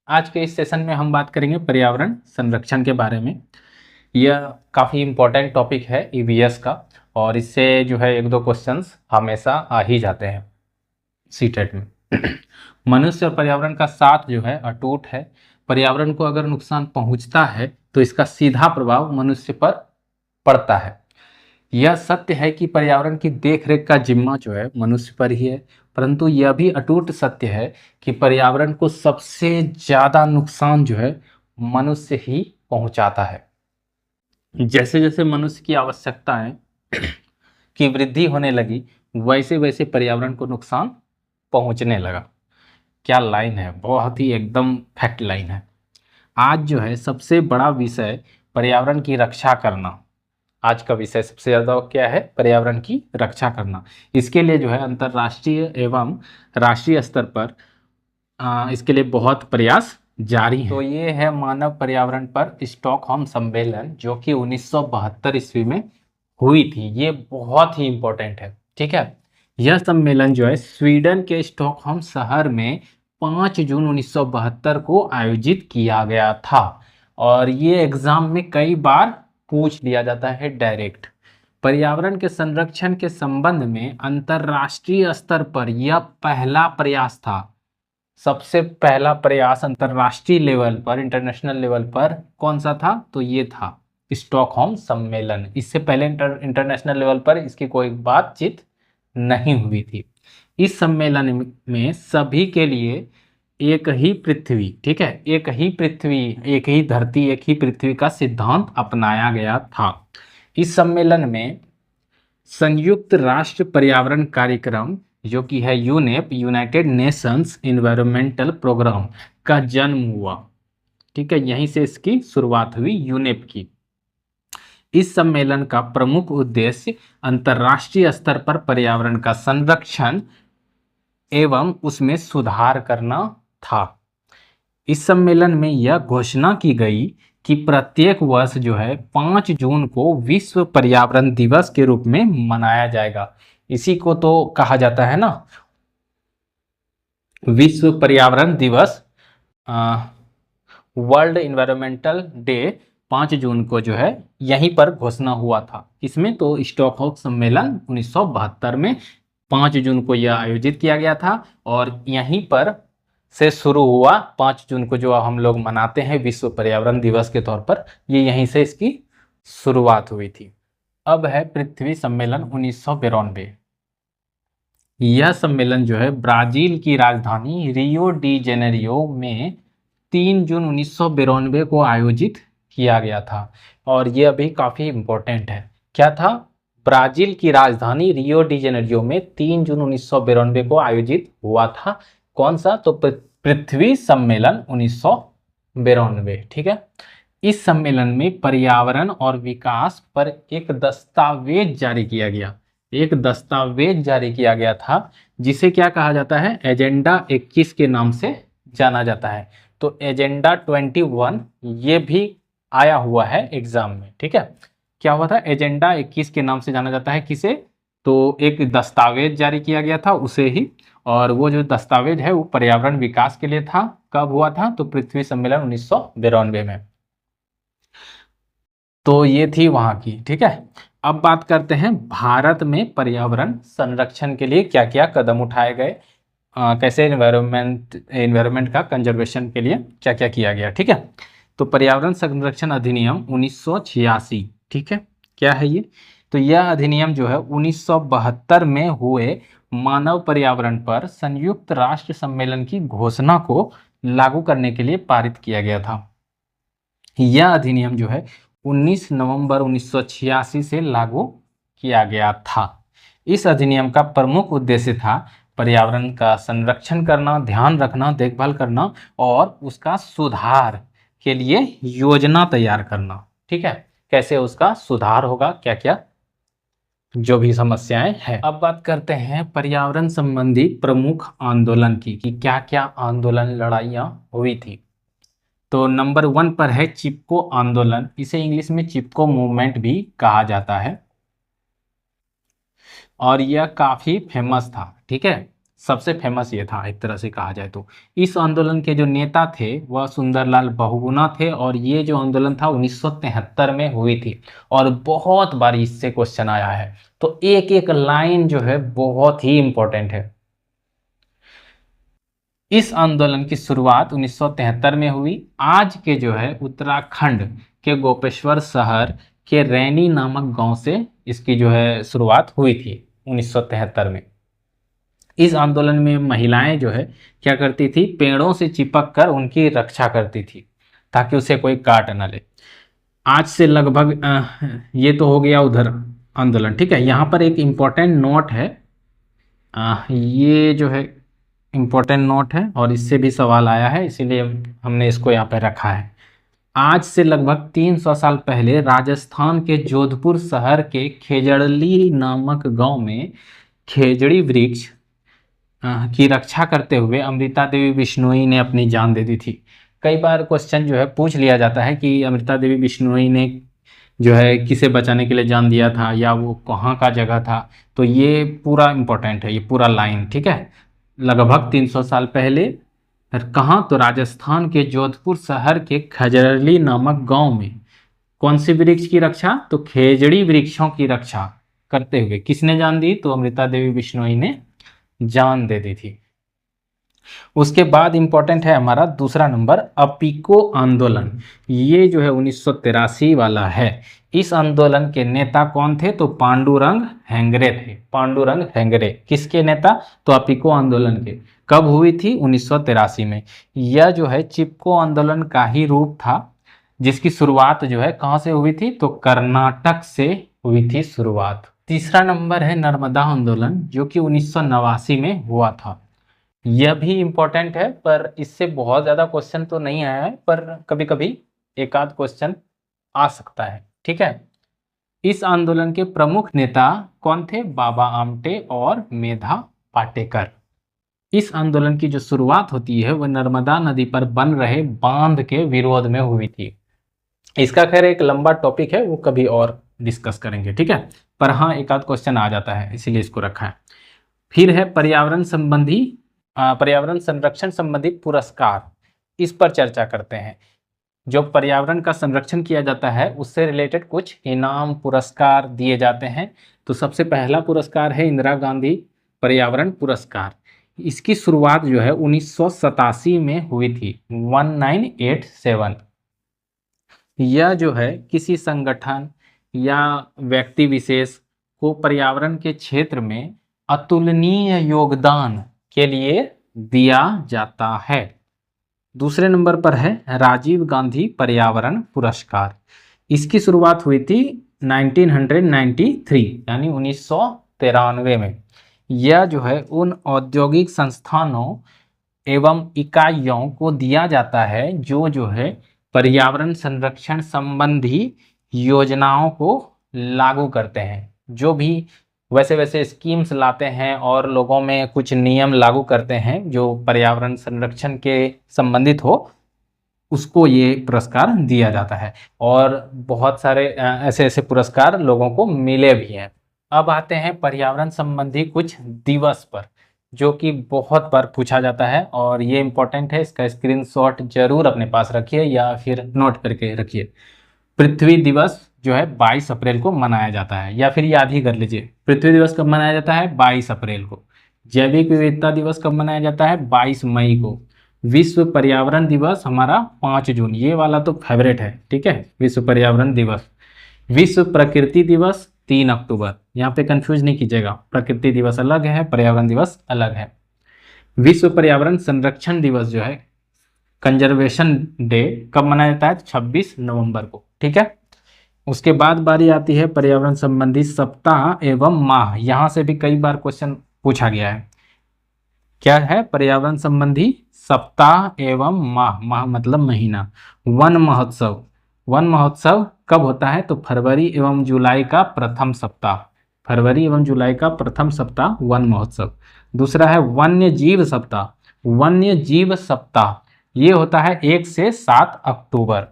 आज के इस सेशन में हम बात करेंगे पर्यावरण संरक्षण के बारे में। यह काफ़ी इम्पोर्टेंट टॉपिक है ईवीएस का, और इससे जो है एक दो क्वेश्चंस हमेशा आ ही जाते हैं सीटेट में। मनुष्य और पर्यावरण का साथ जो है अटूट है। पर्यावरण को अगर नुकसान पहुंचता है तो इसका सीधा प्रभाव मनुष्य पर पड़ता है। यह सत्य है कि पर्यावरण की देखरेख का जिम्मा जो है मनुष्य पर ही है, परंतु यह भी अटूट सत्य है कि पर्यावरण को सबसे ज़्यादा नुकसान जो है मनुष्य ही पहुंचाता है। जैसे जैसे मनुष्य की आवश्यकताएं की वृद्धि होने लगी, वैसे वैसे पर्यावरण को नुकसान पहुंचने लगा। क्या लाइन है, बहुत ही एकदम फैक्ट लाइन है। आज जो है सबसे बड़ा विषय पर्यावरण की रक्षा करना। आज का विषय सबसे ज़्यादा क्या है? पर्यावरण की रक्षा करना। इसके लिए जो है अंतर्राष्ट्रीय एवं राष्ट्रीय स्तर पर इसके लिए बहुत प्रयास जारी है। तो ये है मानव पर्यावरण पर स्टॉकहोम सम्मेलन, जो कि 1972 ईस्वी में हुई थी। ये बहुत ही इंपॉर्टेंट है, ठीक है। यह सम्मेलन जो है स्वीडन के स्टॉकहोम शहर में 5 जून 1972 को आयोजित किया गया था, और ये एग्जाम में कई बार पूछ लिया जाता है डायरेक्ट। पर्यावरण के संरक्षण के संबंध में अंतर्राष्ट्रीय स्तर पर यह पहला प्रयास था। सबसे पहला प्रयास अंतर्राष्ट्रीय लेवल पर, इंटरनेशनल लेवल पर कौन सा था? तो ये था स्टॉकहोम सम्मेलन। इससे पहले इंटरनेशनल लेवल पर इसकी कोई बातचीत नहीं हुई थी। इस सम्मेलन में सभी के लिए एक ही पृथ्वी, ठीक है, एक ही पृथ्वी, एक ही धरती, एक ही पृथ्वी का सिद्धांत अपनाया गया था। इस सम्मेलन में संयुक्त राष्ट्र पर्यावरण कार्यक्रम, जो कि है UNEP, United Nations environmental programme, का जन्म हुआ, ठीक है। यहीं से इसकी शुरुआत हुई, यूनेप की। इस सम्मेलन का प्रमुख उद्देश्य अंतर्राष्ट्रीय स्तर पर पर्यावरण का संरक्षण एवं उसमें सुधार करना था। इस सम्मेलन में यह घोषणा की गई कि प्रत्येक वर्ष जो है 5 जून को विश्व पर्यावरण दिवस के रूप में मनाया जाएगा। इसी को तो कहा जाता है ना, विश्व पर्यावरण दिवस, वर्ल्ड एनवायरमेंटल डे 5 जून को जो है यहीं पर घोषणा हुआ था। इसमें तो स्टॉकहोम सम्मेलन 1972 में 5 जून को यह आयोजित किया गया था, और यहीं पर से शुरू हुआ। 5 जून को जो हम लोग मनाते हैं विश्व पर्यावरण दिवस के तौर पर, ये यहीं से इसकी शुरुआत हुई थी। अब है पृथ्वी सम्मेलन 1992। यह सम्मेलन जो है ब्राजील की राजधानी रियो डी जेनेरियो में 3 जून 1992 को आयोजित किया गया था, और यह भी काफ़ी इम्पोर्टेंट है। क्या था? ब्राजील की राजधानी रियो डी जेनेरियो में 3 जून 1992 को आयोजित हुआ था। कौन सा? तो पृथ्वी सम्मेलन 1992, ठीक है। इस सम्मेलन में पर्यावरण और विकास पर एक दस्तावेज जारी किया गया। एक दस्तावेज जारी किया गया था, जिसे क्या कहा जाता है? एजेंडा 21 के नाम से जाना जाता है। तो एजेंडा 21 ये भी आया हुआ है एग्जाम में, ठीक है। क्या हुआ था? एजेंडा 21 के नाम से जाना जाता है। किसे? तो एक दस्तावेज जारी किया गया था, उसे ही। और वो जो दस्तावेज है वो पर्यावरण विकास के लिए था। कब हुआ था? तो पृथ्वी सम्मेलन 1992 में। तो ये थी वहां की, ठीक है। अब बात करते हैं भारत में पर्यावरण संरक्षण के लिए क्या क्या कदम उठाए गए, कैसे एनवायरमेंट का कंजर्वेशन के लिए क्या क्या किया गया, ठीक है। तो पर्यावरण संरक्षण अधिनियम 1986, ठीक है। क्या है ये? तो यह अधिनियम जो है 1972 में हुए मानव पर्यावरण पर संयुक्त राष्ट्र सम्मेलन की घोषणा को लागू करने के लिए पारित किया गया था। यह अधिनियम जो है 19 नवंबर 1986 से लागू किया गया था। इस अधिनियम का प्रमुख उद्देश्य था पर्यावरण का संरक्षण करना, ध्यान रखना, देखभाल करना और उसका सुधार के लिए योजना तैयार करना, ठीक है। कैसे उसका सुधार होगा, क्या क्या जो भी समस्याएं हैं। अब बात करते हैं पर्यावरण संबंधी प्रमुख आंदोलन की, कि क्या क्या आंदोलन, लड़ाइयाँ हुई थी। तो नंबर 1 पर है चिपको आंदोलन। इसे इंग्लिश में चिपको मूवमेंट भी कहा जाता है, और यह काफी फेमस था, ठीक है। सबसे फेमस ये था एक तरह से कहा जाए तो। इस आंदोलन के जो नेता थे वह सुंदरलाल बहुगुणा थे और ये जो आंदोलन था 1973 में हुई थी और बहुत बार इससे क्वेश्चन आया है। तो एक एक लाइन जो है बहुत ही इंपॉर्टेंट है। इस आंदोलन की शुरुआत 1973 में हुई। आज के जो है उत्तराखंड के गोपेश्वर शहर के रैनी नामक गांव से इसकी जो है शुरुआत हुई थी 1973 में। इस आंदोलन में महिलाएं जो है क्या करती थी, पेड़ों से चिपक कर उनकी रक्षा करती थी ताकि उसे कोई काट न ले। आज से लगभग ये तो हो गया उधर आंदोलन, ठीक है। यहाँ पर एक इम्पोर्टेंट नोट है, ये जो है इम्पोर्टेंट नोट है और इससे भी सवाल आया है, इसीलिए हमने इसको यहाँ पर रखा है। आज से लगभग 300 साल पहले राजस्थान के जोधपुर शहर के खेजड़ली नामक गांव में खेजड़ी वृक्ष की रक्षा करते हुए अमृता देवी बिश्नोई ने अपनी जान दे दी थी। कई बार क्वेश्चन जो है पूछ लिया जाता है कि अमृता देवी बिश्नोई ने जो है किसे बचाने के लिए जान दिया था या वो कहाँ का जगह था, तो ये पूरा इम्पोर्टेंट है, ये पूरा लाइन, ठीक है। लगभग 300 साल पहले कहाँ, तो राजस्थान के जोधपुर शहर के खजरली नामक गांव में कौन सी वृक्ष की रक्षा, तो खेजड़ी वृक्षों की रक्षा करते हुए किसने जान दी, तो अमृता देवी बिश्नोई ने जान दे दी थी। उसके बाद इंपॉर्टेंट है हमारा दूसरा नंबर अपिको आंदोलन। ये जो है 1983 वाला है। इस आंदोलन के नेता कौन थे, तो पांडुरंग हेगड़े थे। पांडुरंग हेगड़े किसके नेता, तो अपिको आंदोलन के। कब हुई थी, 1983 में। यह जो है चिपको आंदोलन का ही रूप था जिसकी शुरुआत जो है कहाँ से हुई थी, तो कर्नाटक से हुई थी शुरुआत। तीसरा नंबर है नर्मदा आंदोलन जो कि 1989 में हुआ था। यह भी इम्पोर्टेंट है पर इससे बहुत ज़्यादा क्वेश्चन तो नहीं आया है, पर कभी कभी एक आध क्वेश्चन आ सकता है, ठीक है। इस आंदोलन के प्रमुख नेता कौन थे, बाबा आमटे और मेधा पाटेकर। इस आंदोलन की जो शुरुआत होती है वह नर्मदा नदी पर बन रहे बांध के विरोध में हुई थी। इसका खैर एक लंबा टॉपिक है, वो कभी और डिस्कस करेंगे, ठीक है। पर हाँ एक आध क्वेश्चन आ जाता है इसीलिए इसको रखा है। फिर है पर्यावरण संरक्षण संबंधी पुरस्कार, इस पर चर्चा करते हैं। जो पर्यावरण का संरक्षण किया जाता है उससे रिलेटेड कुछ इनाम पुरस्कार दिए जाते हैं। तो सबसे पहला पुरस्कार है इंदिरा गांधी पर्यावरण पुरस्कार। इसकी शुरुआत जो है 1987 में हुई थी, 1987। यह जो है किसी संगठन या व्यक्ति विशेष को पर्यावरण के क्षेत्र में अतुलनीय योगदान के लिए दिया जाता है। दूसरे नंबर पर है राजीव गांधी पर्यावरण पुरस्कार। इसकी शुरुआत हुई थी 1993 यानी 1993 में। यह जो है उन औद्योगिक संस्थानों एवं इकाइयों को दिया जाता है जो है पर्यावरण संरक्षण संबंधी योजनाओं को लागू करते हैं, जो भी वैसे स्कीम्स लाते हैं और लोगों में कुछ नियम लागू करते हैं जो पर्यावरण संरक्षण के संबंधित हो, उसको ये पुरस्कार दिया जाता है। और बहुत सारे ऐसे पुरस्कार लोगों को मिले भी हैं। अब आते हैं पर्यावरण संबंधी कुछ दिवस पर, जो कि बहुत बार पूछा जाता है और ये इम्पोर्टेंट है। इसका स्क्रीनशॉट जरूर अपने पास रखिए या फिर नोट करके रखिए। पृथ्वी दिवस जो है 22 अप्रैल को मनाया जाता है, या फिर याद ही कर लीजिए पृथ्वी दिवस कब मनाया जाता है, 22 अप्रैल को। जैविक विविधता दिवस कब मनाया जाता है, 22 मई को। विश्व पर्यावरण दिवस हमारा 5 जून, ये वाला तो फेवरेट है, ठीक है, विश्व पर्यावरण दिवस। विश्व प्रकृति दिवस 3 अक्टूबर, यहाँ पे कंफ्यूज नहीं कीजिएगा, प्रकृति दिवस अलग है, पर्यावरण दिवस अलग है। विश्व पर्यावरण संरक्षण दिवस जो है कंजर्वेशन डे कब मनाया जाता है, 26 नवंबर को, ठीक है। उसके बाद बारी आती है पर्यावरण संबंधी सप्ताह एवं माह। यहाँ से भी कई बार क्वेश्चन पूछा गया है। क्या है, पर्यावरण संबंधी सप्ताह एवं माह, माह मतलब महीना। वन महोत्सव, वन महोत्सव कब होता है, तो फरवरी एवं जुलाई का प्रथम सप्ताह, फरवरी एवं जुलाई का प्रथम सप्ताह वन महोत्सव। दूसरा है वन्य जीव सप्ताह, वन्य जीव सप्ताह ये होता है 1 से 7 अक्टूबर,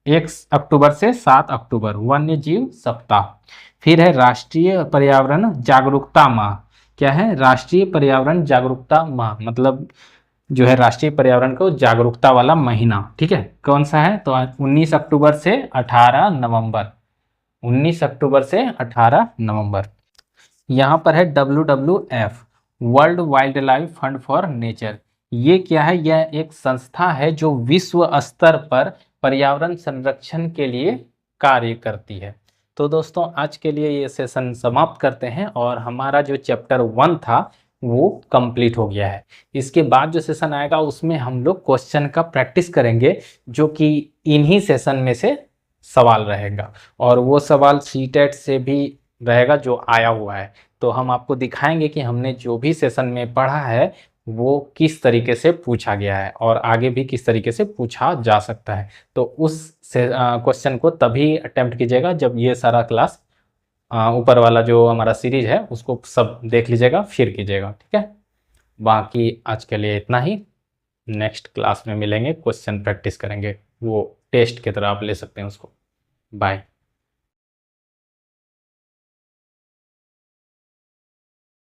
1 अक्टूबर से 7 अक्टूबर वन्य जीव सप्ताह। फिर है राष्ट्रीय पर्यावरण जागरूकता माह। क्या है, राष्ट्रीय पर्यावरण जागरूकता माह, मतलब जो है राष्ट्रीय पर्यावरण को जागरूकता वाला महीना। ठीक है, कौन सा है, तो 19 अक्टूबर से 18 नवंबर, 19 अक्टूबर से 18 नवंबर। यहाँ पर है WWF, world wild life fund for nature. ये क्या है, यह एक संस्था है जो विश्व स्तर पर पर्यावरण संरक्षण के लिए कार्य करती है। तो दोस्तों आज के लिए ये सेशन समाप्त करते हैं और हमारा जो चैप्टर 1 था वो कंप्लीट हो गया है। इसके बाद जो सेशन आएगा उसमें हम लोग क्वेश्चन का प्रैक्टिस करेंगे, जो कि इन्हीं सेशन में से सवाल रहेगा, और वो सवाल सीटेट से भी रहेगा जो आया हुआ है। तो हम आपको दिखाएंगे कि हमने जो भी सेशन में पढ़ा है वो किस तरीके से पूछा गया है और आगे भी किस तरीके से पूछा जा सकता है। तो उस क्वेश्चन को तभी अटेम्प्ट कीजिएगा जब ये सारा क्लास ऊपर वाला जो हमारा सीरीज है उसको सब देख लीजिएगा, फिर कीजिएगा। ठीक है, बाकी आज के लिए इतना ही। नेक्स्ट क्लास में मिलेंगे, क्वेश्चन प्रैक्टिस करेंगे, वो टेस्ट की तरह आप ले सकते हैं उसको। बाय।